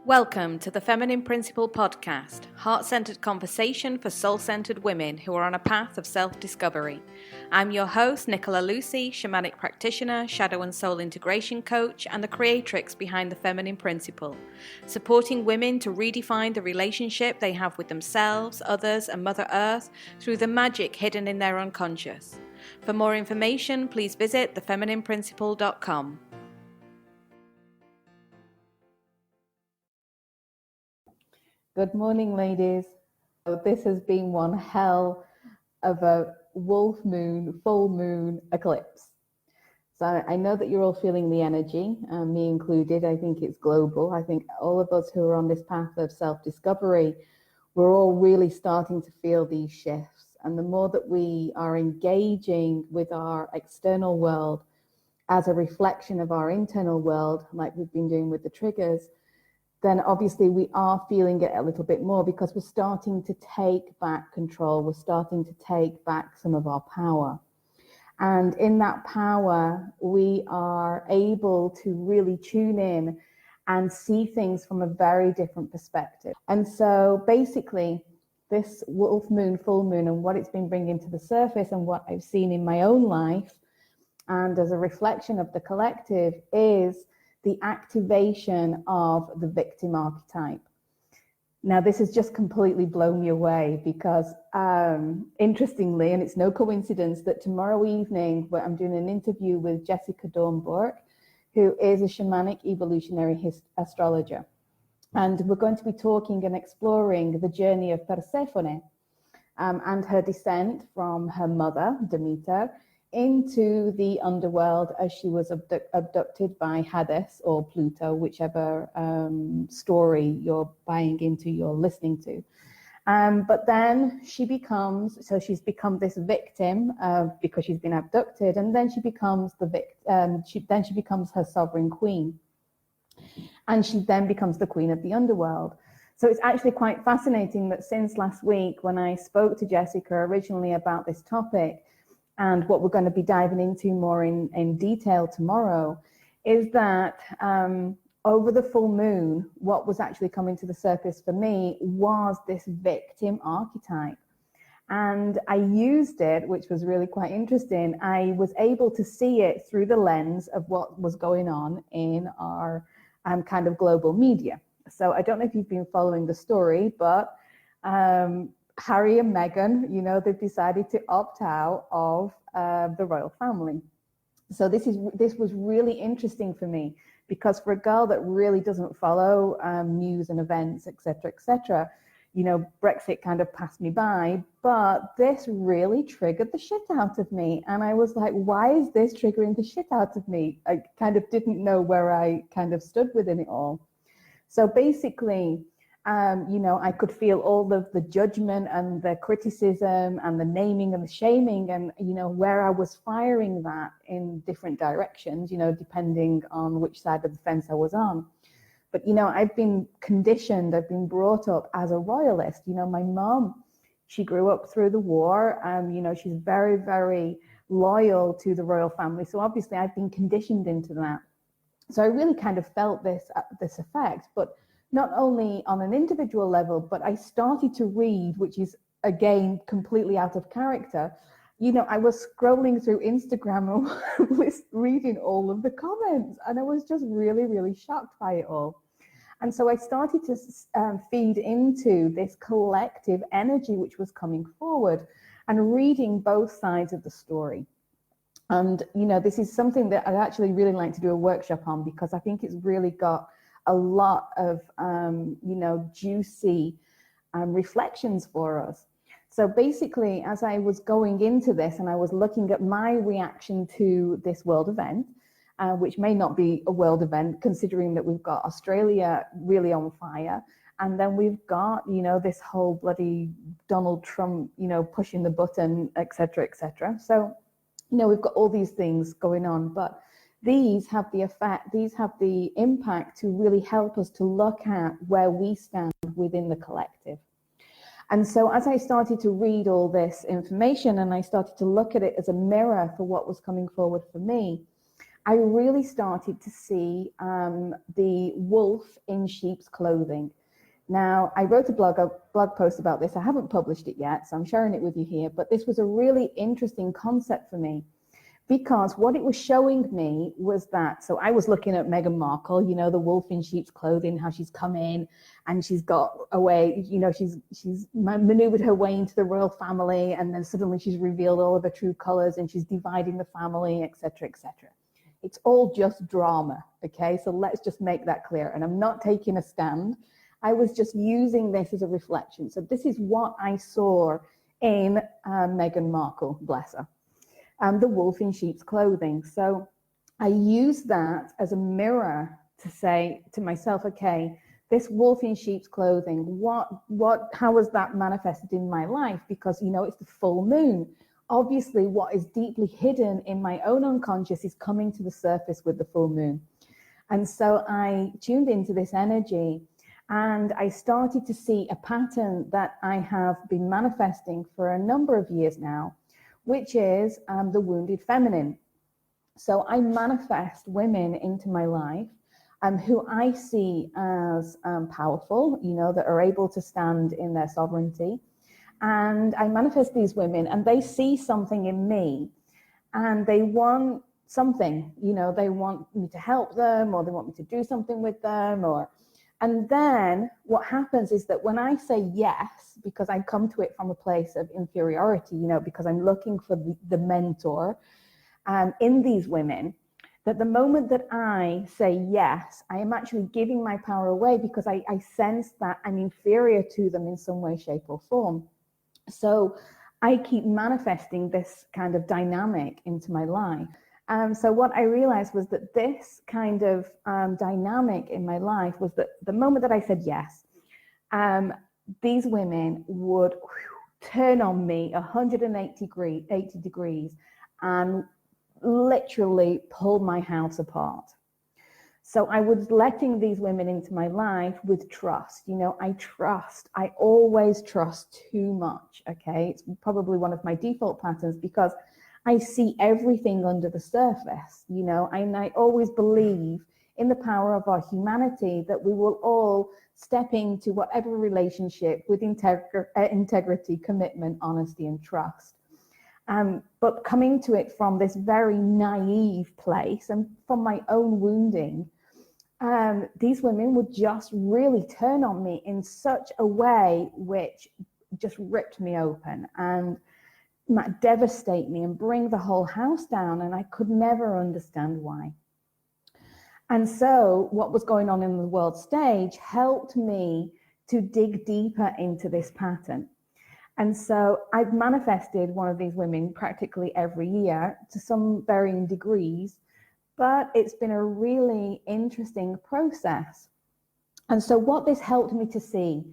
Welcome to the Feminine Principle podcast, heart-centered conversation for soul-centered women who are on a path of self-discovery. I'm your host, Nicola Lucy, shamanic practitioner, shadow and soul integration coach, and the creatrix behind the Feminine Principle, supporting women to redefine the relationship they have with themselves, others, and Mother Earth through the magic hidden in their unconscious. For more information, please visit thefeminineprinciple.com. Good morning, ladies. This has been one hell of a wolf moon, full moon eclipse. So I know that you're all feeling the energy, me included. I think it's global. I think all of us who are on this path of self-discovery, we're all really starting to feel these shifts. And the more that we are engaging with our external world as a reflection of our internal world, like we've been doing with the triggers, then obviously we are feeling it a little bit more because we're starting to take back control. We're starting to take back some of our power. And in that power, we are able to really tune in and see things from a very different perspective. And so basically, this wolf moon, full moon, and what it's been bringing to the surface and what I've seen in my own life, and as a reflection of the collective, is the activation of the victim archetype. Now, this has just completely blown me away because, interestingly, and it's no coincidence that tomorrow evening, where I'm doing an interview with Jessica Dornborg, who is a shamanic evolutionary astrologer. And we're going to be talking and exploring the journey of Persephone and her descent from her mother, Demeter, into the underworld as she was abducted by Hades or Pluto, whichever story you're buying into, you're listening to. But then she's become this victim because she's been abducted, and then she becomes she becomes her sovereign queen, and she then becomes the queen of the underworld. So it's actually quite fascinating that since last week, when I spoke to Jessica originally about this topic, and what we're going to be diving into more in detail tomorrow, is that over the full moon, what was actually coming to the surface for me was this victim archetype. And I used it, which was really quite interesting. I was able to see it through the lens of what was going on in our kind of global media. So I don't know if you've been following the story, but Harry and Meghan, they've decided to opt out of the royal family. So this was really interesting for me because for a girl that really doesn't follow news and events, etc., Brexit kind of passed me by, but this really triggered the shit out of me. And I was like, why is this triggering the shit out of me? I kind of didn't know where I kind of stood within it all. So basically, I could feel all of the judgment and the criticism and the naming and the shaming and, where I was firing that in different directions, depending on which side of the fence I was on. But, I've been conditioned, I've been brought up as a royalist. My mom, she grew up through the war. She's very, very loyal to the royal family. So obviously I've been conditioned into that. So I really kind of felt this effect, but not only on an individual level, but I started to read, which is, again, completely out of character. I was scrolling through Instagram and was reading all of the comments, and I was just really, really shocked by it all. And so I started to feed into this collective energy which was coming forward and reading both sides of the story. And, this is something that I'd actually really like to do a workshop on because I think it's really got a lot of, juicy reflections for us. So basically, as I was going into this and I was looking at my reaction to this world event, which may not be a world event, considering that we've got Australia really on fire. And then we've got, this whole bloody Donald Trump, pushing the button, et cetera, et cetera. So, we've got all these things going on, but these have the impact to really help us to look at where we stand within the collective. And so as I started to read all this information and I started to look at it as a mirror for what was coming forward for me, I really started to see the wolf in sheep's clothing. Now, I wrote a blog post about this. I haven't published it yet, so I'm sharing it with you here. But this was a really interesting concept for me, because what it was showing me was that, so I was looking at Meghan Markle, the wolf in sheep's clothing, how she's come in and she's got away, she's maneuvered her way into the royal family, and then suddenly she's revealed all of her true colors and she's dividing the family, etc., etc. It's all just drama, okay? So let's just make that clear. And I'm not taking a stand. I was just using this as a reflection. So this is what I saw in Meghan Markle, bless her. The wolf in sheep's clothing. So I use that as a mirror to say to myself, okay, this wolf in sheep's clothing, how was that manifested in my life? Because, it's the full moon. Obviously, what is deeply hidden in my own unconscious is coming to the surface with the full moon. And so I tuned into this energy, and I started to see a pattern that I have been manifesting for a number of years now, which is the wounded feminine. So I manifest women into my life who I see as powerful, that are able to stand in their sovereignty. And I manifest these women, and they see something in me, and they want something, they want me to help them, or they want me to do something with them, and then what happens is that when I say yes, because I come to it from a place of inferiority, because I'm looking for the mentor in these women, that the moment that I say yes, I am actually giving my power away, because I sense that I'm inferior to them in some way, shape, or form. So I keep manifesting this kind of dynamic into my life. So what I realized was that this kind of dynamic in my life was that the moment that I said yes, these women would turn on me 180 degrees and literally pull my house apart. So I was letting these women into my life with trust. I always trust too much, okay? It's probably one of my default patterns, because I see everything under the surface, and I always believe in the power of our humanity, that we will all step into whatever relationship with integrity, commitment, honesty, and trust. But coming to it from this very naive place and from my own wounding, these women would just really turn on me in such a way which just ripped me open and devastate me and bring the whole house down, and I could never understand why. And so what was going on in the world stage helped me to dig deeper into this pattern. And so I've manifested one of these women practically every year to some varying degrees, but it's been a really interesting process. And so what this helped me to see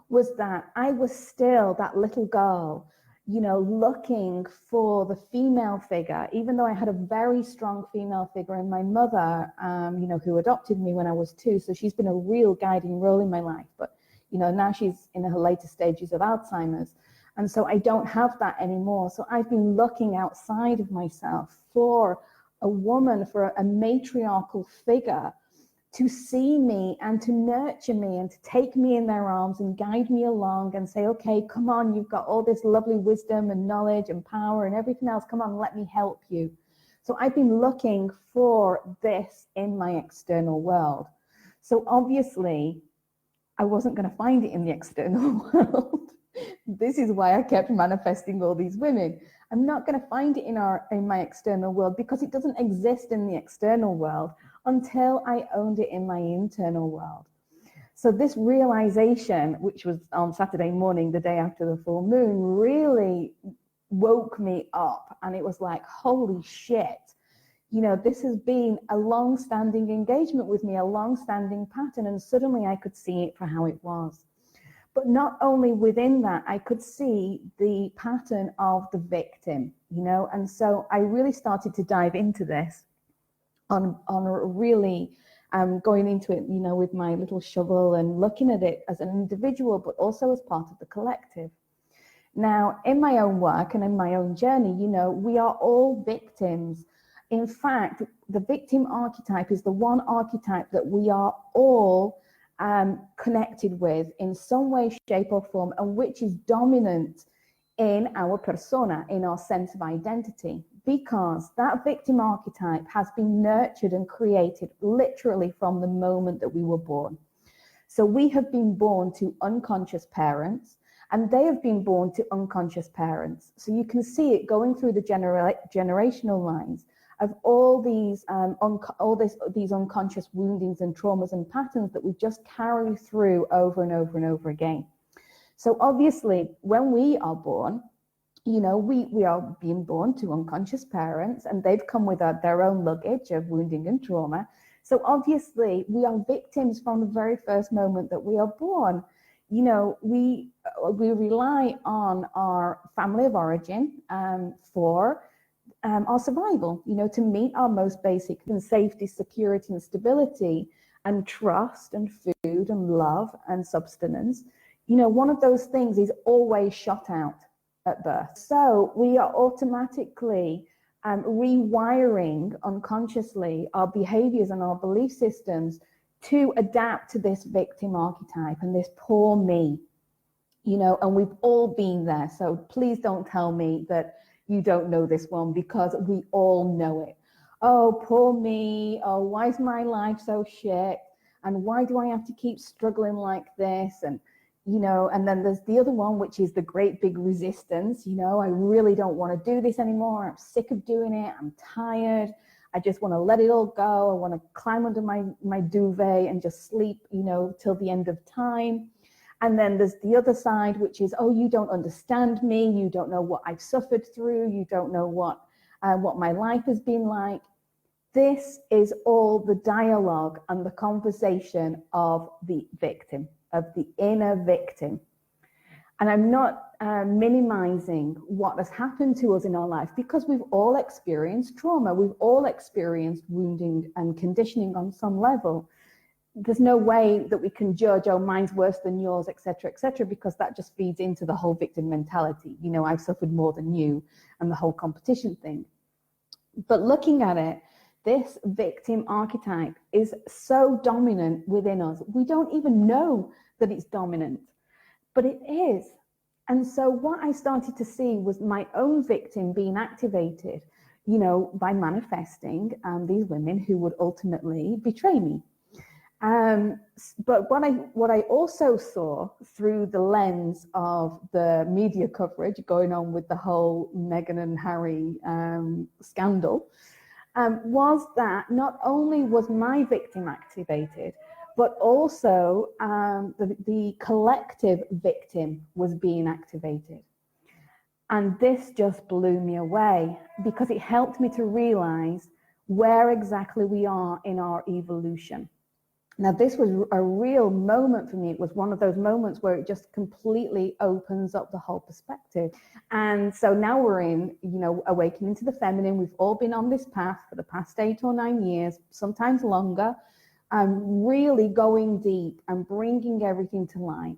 was that I was still that little girl, looking for the female figure, even though I had a very strong female figure in my mother, who adopted me when I was 2. So she's been a real guiding role in my life. But, now she's in her later stages of Alzheimer's. And so I don't have that anymore. So I've been looking outside of myself for a woman, for a matriarchal figure to see me and to nurture me and to take me in their arms and guide me along and say, okay, come on, you've got all this lovely wisdom and knowledge and power and everything else. Come on, let me help you. So I've been looking for this in my external world. So obviously, I wasn't going to find it in the external world. This is why I kept manifesting all these women. I'm not going to find it in my external world, because it doesn't exist in the external world until I owned it in my internal world. So this realization, which was on Saturday morning, the day after the full moon, really woke me up. And it was like, holy shit, this has been a long-standing engagement with me, a long-standing pattern. And suddenly I could see it for how it was. But not only within that, I could see the pattern of the victim, and so I really started to dive into this on really going into it, with my little shovel and looking at it as an individual, but also as part of the collective. Now, in my own work and in my own journey, we are all victims in fact, the victim archetype is the one archetype that we are all connected with in some way, shape, or form, and which is dominant in our persona, in our sense of identity, because that victim archetype has been nurtured and created literally from the moment that we were born. So we have been born to unconscious parents, and they have been born to unconscious parents. So you can see it going through the generational lines of all these these unconscious woundings and traumas and patterns that we just carry through over and over and over again. So obviously, when we are born, you know, we are being born to unconscious parents, and they've come with their own luggage of wounding and trauma. So obviously, we are victims from the very first moment that we are born. You know, we rely on our family of origin for our survival, you know, to meet our most basic and safety, security, and stability, and trust, and food, and love, and substance. You know, one of those things is always shot out at birth. So we are automatically rewiring unconsciously our behaviors and our belief systems to adapt to this victim archetype and this poor me, you know, and we've all been there. So please don't tell me that you don't know this one, because we all know it. Oh, poor me. Oh, why is my life so shit? And why do I have to keep struggling like this? And, you know, and then there's the other one, which is the great big resistance. You know, I really don't want to do this anymore. I'm sick of doing it. I'm tired. I just want to let it all go. I want to climb under my duvet and just sleep, you know, till the end of time. And then there's the other side, which is, oh, you don't understand me. You don't know what I've suffered through. You don't know what my life has been like. This is all the dialogue and the conversation of the victim, of the inner victim. And I'm not minimizing what has happened to us in our life, because we've all experienced trauma. We've all experienced wounding and conditioning on some level. There's no way that we can judge, oh, mine's worse than yours, et cetera, because that just feeds into the whole victim mentality. You know, I've suffered more than you, and the whole competition thing. But looking at it, this victim archetype is so dominant within us. We don't even know that it's dominant, but it is. And so what I started to see was my own victim being activated, you know, by manifesting these women who would ultimately betray me. But what I also saw through the lens of the media coverage going on with the whole Meghan and Harry scandal was that not only was my victim activated, but also the collective victim was being activated. And this just blew me away, because it helped me to realize where exactly we are in our evolution. Now, this was a real moment for me. It was one of those moments where it just completely opens up the whole perspective. And so now we're in, you know, awakening to the feminine. We've all been on this path for the past 8 or 9 years, sometimes longer, really going deep and bringing everything to light.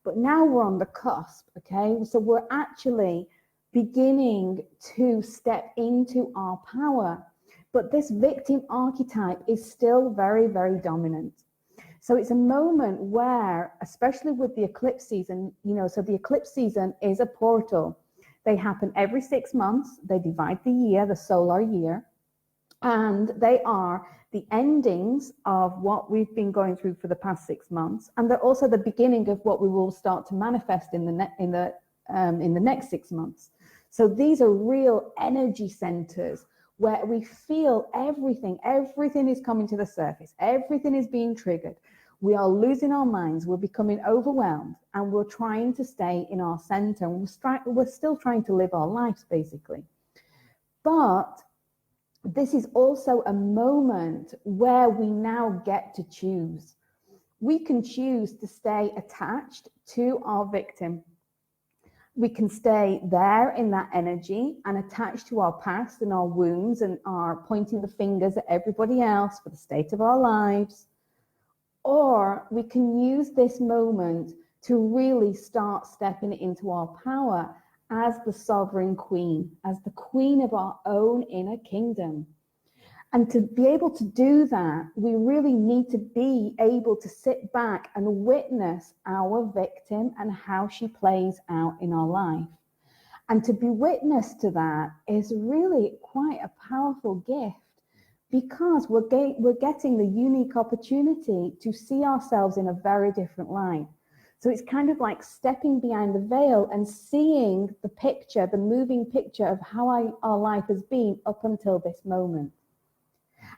But now we're on the cusp, okay? So we're actually beginning to step into our power. But this victim archetype is still very, very dominant. So it's a moment where, especially with the eclipse season, you know, so the eclipse season is a portal. They happen every 6 months. They divide the year, the solar year, and they are the endings of what we've been going through for the past 6 months, and they're also the beginning of what we will start to manifest in the next 6 months. So these are real energy centers where we feel everything is coming to the surface, everything is being triggered. We are losing our minds, we're becoming overwhelmed, and we're trying to stay in our center, and we're still trying to live our lives, basically. But this is also a moment where we now get to choose. We can choose to stay attached to our victim. We can stay there in that energy and attached to our past and our wounds and are pointing the fingers at everybody else for the state of our lives. Or we can use this moment to really start stepping into our power as the sovereign queen, as the queen of our own inner kingdom. And to be able to do that, we really need to be able to sit back and witness our victim and how she plays out in our life. And to be witness to that is really quite a powerful gift, because we're getting the unique opportunity to see ourselves in a very different light. So it's kind of like stepping behind the veil and seeing the picture, the moving picture of how our life has been up until this moment.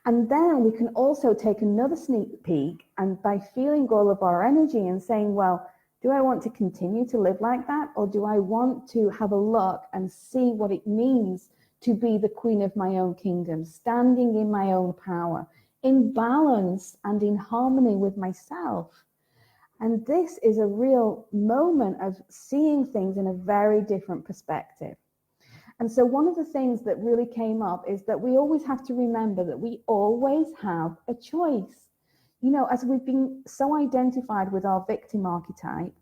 And then we can also take another sneak peek, and by feeling all of our energy and saying, well, do I want to continue to live like that? Or do I want to have a look and see what it means to be the queen of my own kingdom, standing in my own power, in balance and in harmony with myself? And this is a real moment of seeing things in a very different perspective. And so one of the things that really came up is that we always have to remember that we always have a choice. You know, as we've been so identified with our victim archetype,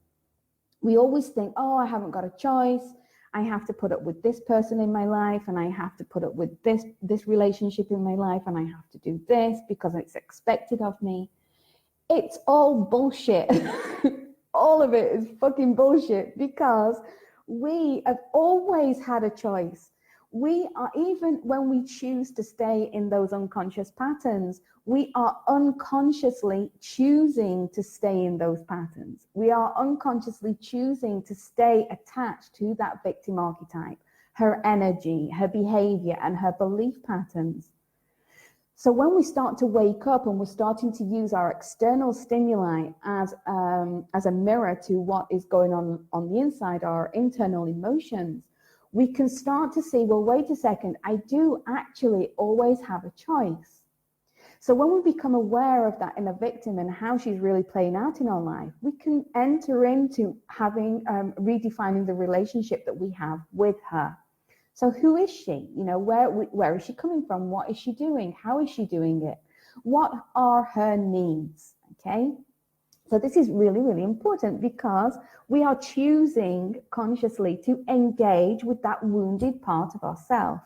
we always think, oh, I haven't got a choice. I have to put up with this person in my life, and I have to put up with this relationship in my life, and I have to do this because it's expected of me. It's all bullshit. All of it is fucking bullshit, because we have always had a choice. We are, even when we choose to stay in those unconscious patterns, we are unconsciously choosing to stay in those patterns. We are unconsciously choosing to stay attached to that victim archetype, her energy, her behavior, and her belief patterns. So when we start to wake up and we're starting to use our external stimuli as a mirror to what is going on the inside, our internal emotions, we can start to see, well, wait a second, I do actually always have a choice. So when we become aware of that inner victim and how she's really playing out in our life, we can enter into having, redefining the relationship that we have with her. So who is she? You know, where is she coming from? What is she doing? How is she doing it? What are her needs? Okay. So this is really, really important, because we are choosing consciously to engage with that wounded part of ourselves.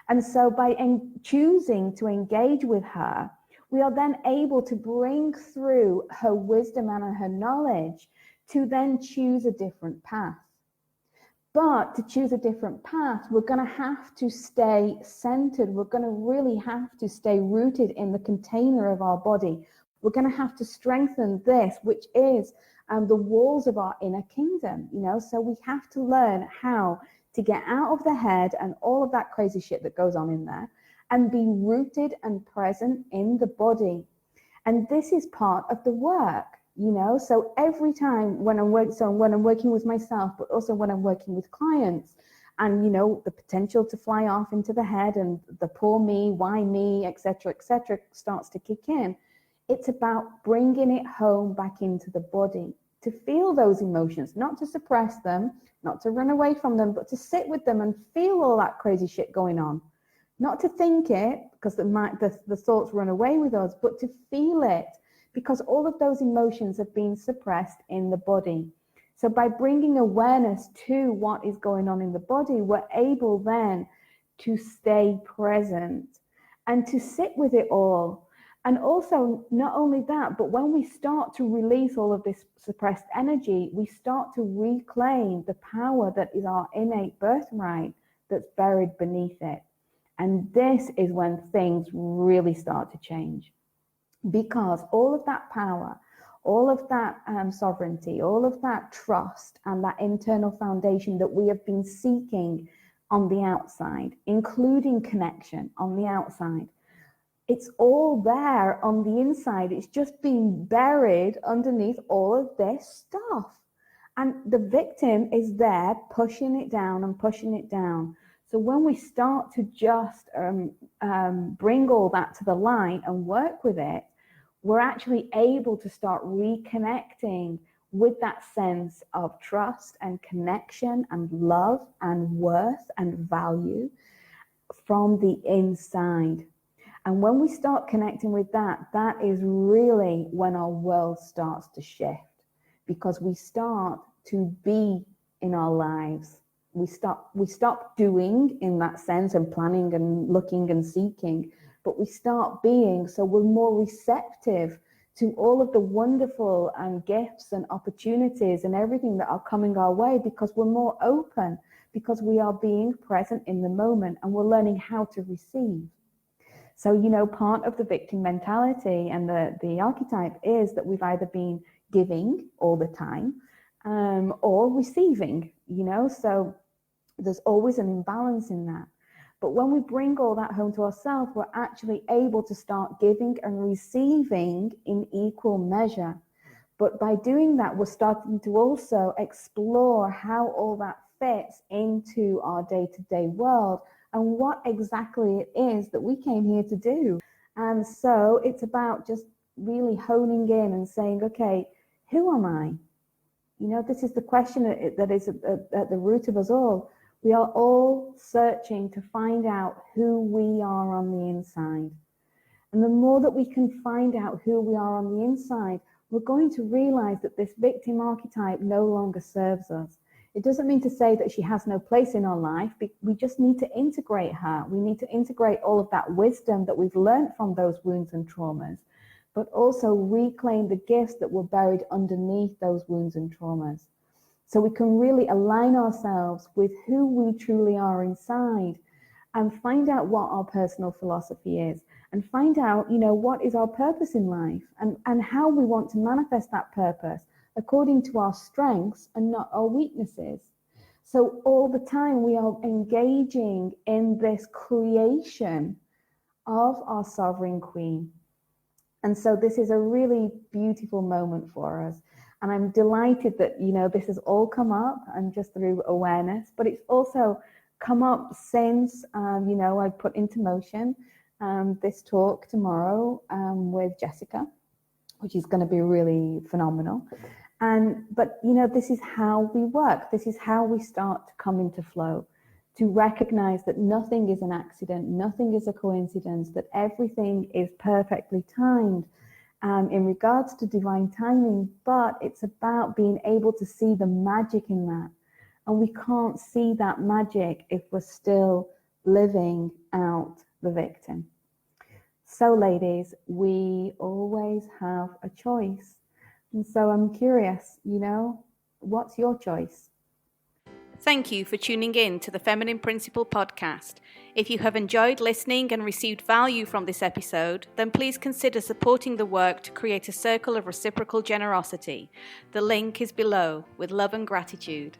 And so by choosing to engage with her, we are then able to bring through her wisdom and her knowledge to then choose a different path. But to choose a different path, we're going to have to stay centered. We're going to really have to stay rooted in the container of our body. We're going to have to strengthen this, which is the walls of our inner kingdom, you know. So we have to learn how to get out of the head and all of that crazy shit that goes on in there, and be rooted and present in the body. And this is part of the work. You know, so every time when I'm working with myself, but also when I'm working with clients, and, you know, the potential to fly off into the head and the poor me, why me, etc., starts to kick in, it's about bringing it home back into the body, to feel those emotions, not to suppress them, not to run away from them, but to sit with them and feel all that crazy shit going on. Not to think it, because the thoughts run away with us, but to feel it, because all of those emotions have been suppressed in the body. So by bringing awareness to what is going on in the body, we're able then to stay present and to sit with it all. And also, not only that, but when we start to release all of this suppressed energy, we start to reclaim the power that is our innate birthright that's buried beneath it. And this is when things really start to change. Because all of that power, all of that sovereignty, all of that trust and that internal foundation that we have been seeking on the outside, including connection on the outside, it's all there on the inside. It's just been buried underneath all of this stuff. And the victim is there pushing it down and pushing it down. So when we start to just bring all that to the light and work with it, we're actually able to start reconnecting with that sense of trust and connection and love and worth and value from the inside. And when we start connecting with that, that is really when our world starts to shift, because we start to be in our lives. We stop doing in that sense and planning and looking and seeking, but we start being, so we're more receptive to all of the wonderful gifts and opportunities and everything that are coming our way, because we're more open, because we are being present in the moment and we're learning how to receive. So, part of the victim mentality and the archetype is that we've either been giving all the time or receiving, so there's always an imbalance in that. But when we bring all that home to ourselves, we're actually able to start giving and receiving in equal measure. But by doing that, we're starting to also explore how all that fits into our day-to-day world and what exactly it is that we came here to do. And so it's about just really honing in and saying, okay, who am I? This is the question that is at the root of us all. We are all searching to find out who we are on the inside. And the more that we can find out who we are on the inside, we're going to realize that this victim archetype no longer serves us. It doesn't mean to say that she has no place in our life. We just need to integrate her. We need to integrate all of that wisdom that we've learned from those wounds and traumas, but also reclaim the gifts that were buried underneath those wounds and traumas. So we can really align ourselves with who we truly are inside and find out what our personal philosophy is and find out, what is our purpose in life and how we want to manifest that purpose according to our strengths and not our weaknesses. So all the time we are engaging in this creation of our sovereign queen. And so this is a really beautiful moment for us. And I'm delighted that, this has all come up and just through awareness, but it's also come up since, I put into motion this talk tomorrow with Jessica, which is going to be really phenomenal. But this is how we work. This is how we start to come into flow, to recognize that nothing is an accident, nothing is a coincidence, that everything is perfectly timed in regards to divine timing, but it's about being able to see the magic in that. And we can't see that magic if we're still living out the victim. So ladies, we always have a choice. And so I'm curious, what's your choice? Thank you for tuning in to the Feminine Principle podcast. If you have enjoyed listening and received value from this episode, then please consider supporting the work to create a circle of reciprocal generosity. The link is below, with love and gratitude.